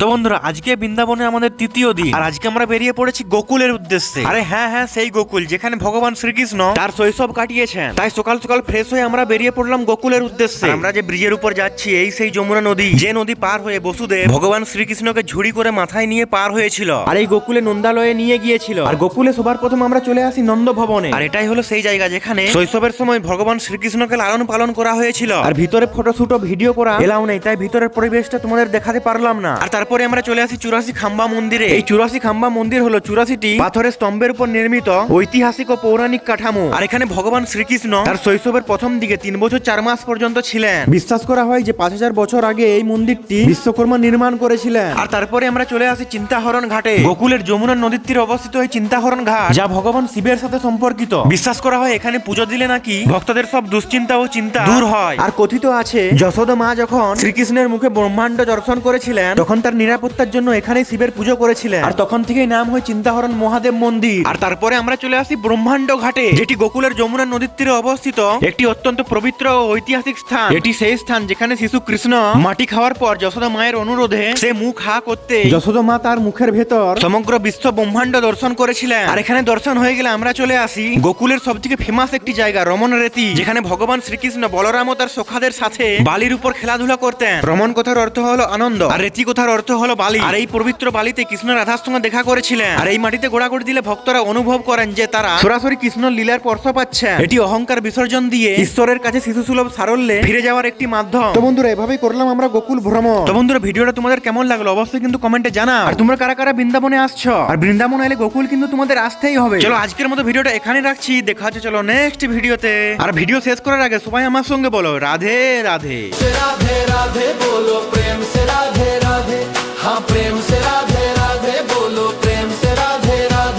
তো বন্ধুরা, আজকে বৃন্দাবনে আমাদের তৃতীয় দিন, আর আজকে আমরা বেরিয়ে পড়েছি গোকুলের উদ্দেশ্যে। আরে হ্যাঁ, সেই গোকুল যেখানে ভগবান শ্রীকৃষ্ণ তার শৈশব কাটিয়েছেন। তাই সকাল সকাল ফ্রেশ হয়ে আমরা বেরিয়ে পড়লাম গোকুলের উদ্দেশ্যে। আমরা যে ব্রিজের উপর যাচ্ছি, এই সেই যমুনা নদী, যে নদী পার হয়ে বসুদেব ভগবান শ্রীকৃষ্ণকে ঝুড়ি করে মাথায় নিয়ে পার হয়েছিল, আর এই গোকুলে নন্দালয়ে নিয়ে গিয়েছিল। আর গোকুলে সবার প্রথম আমরা চলে আসি নন্দ ভবনে। আর এটাই হলো সেই জায়গা যেখানে শৈশবের সময় ভগবান শ্রীকৃষ্ণকে লালন পালন করা হয়েছিল। আর ভিতরে ফটোশুট ও ভিডিও করা এলাও নেই, তাই ভিতরের পরিবেশটা তোমাদের দেখাতে পারলাম না। আর তারপরে আমরা চলে আসি 84 খাম্বা মন্দিরে। এই 84 খাম্বা মন্দির হলো 84টি পাথরের স্তম্ভের উপর নির্মিত ঐতিহাসিক ও পৌরাণিক কাঠামো। আর এখানে ভগবান শ্রীকৃষ্ণ তার শৈশবের প্রথম দিকে 3 বছর 4 মাস পর্যন্ত ছিলেন। বিশ্বাস করা হয় যে 5000 বছর আগে এই মন্দিরটি বিশ্বকর্মা নির্মাণ করেছিলেন। আর তারপরে আমরা চলে আসি চিন্তাহরণ ঘাটে। গোকুলের যমুনা নদীর তীরে অবস্থিত এই চিন্তাহরণ ঘাট, যা ভগবান শিবের সাথে সম্পর্কিত। বিশ্বাস করা হয় এখানে পুজো দিলে নাকি ভক্তদের সব দুশ্চিন্তা ও চিন্তা দূর হয়। আর কথিত আছে যশোদা মা যখন শ্রীকৃষ্ণের মুখে ব্রহ্মাণ্ড দর্শন করেছিলেন, তখন তার নিরাপত্তার জন্য এখানে শিবের পুজো করেছিলেন। আর তখন থেকেই নাম হয় চিন্তাহরণ মহাদেব মন্দির। আর তারপরে আমরা চলে আসি ব্রহ্মাণ্ড ঘাটে, যেটি গোকুলের যমুনা নদীর তীরে অবস্থিত একটি অত্যন্ত পবিত্র ও ঐতিহাসিক স্থান। এটি সেই স্থান যেখানে শিশু কৃষ্ণ মাটি খাওয়ার পর যশোদা মায়ের অনুরোধে সে মুখ হা করতে যশোদা মা তার মুখের ভেতর সমগ্র বিশ্ব ব্রহ্মাণ্ড দর্শন করেছিলেন। আর এখানে দর্শন হয়ে গেলে আমরা চলে আসি গোকুলের সবথেকে ফেমাস একটি জায়গা রমন রেতি, যেখানে ভগবান শ্রীকৃষ্ণ বলরাম ও তার সখাদের সাথে বালির উপর খেলাধুলা করতেন। রমন কথার অর্থ হলো আনন্দ, আর রেতি কথার অর্থ হলো বালি। আর এই পবিত্র বালিতে কৃষ্ণ রাধার সঙ্গে দেখা করেছিলেন। আর এই মাটিতে গোড়াগড়ি দিলে ভক্তরা অনুভব করেন যে তারা সরাসরি কৃষ্ণর লীলার স্পর্শ পাচ্ছেন। এটি অহংকার বিসর্জন দিয়ে ঈশ্বরের কাছে শিশু সুলভ সারল্যে ফিরে যাওয়ার একটি মাধ্যম। তো বন্ধুরা, এভাবেই করলাম আমরা গোকুল ভ্রমণ। তো বন্ধুরা, ভিডিওটা তোমাদের কেমন লাগলো অবশ্যই কিন্তু কমেন্টে জানাও। আর তোমরা কারা কারা বৃন্দাবনে আসছো, আর বৃন্দাবন এলে গোকুল কিন্তু তোমাদের আসতেই হবে। চলো আজকের মতো ভিডিওটা এখানে রাখছি, দেখা হচ্ছে চলো নেক্সট ভিডিওতে। আর ভিডিও শেষ করার আগে সবাই আমার সঙ্গে বলো রাধে রাধে। राधे राधे बोलो प्रेम से राधे राधे, हाँ प्रेम से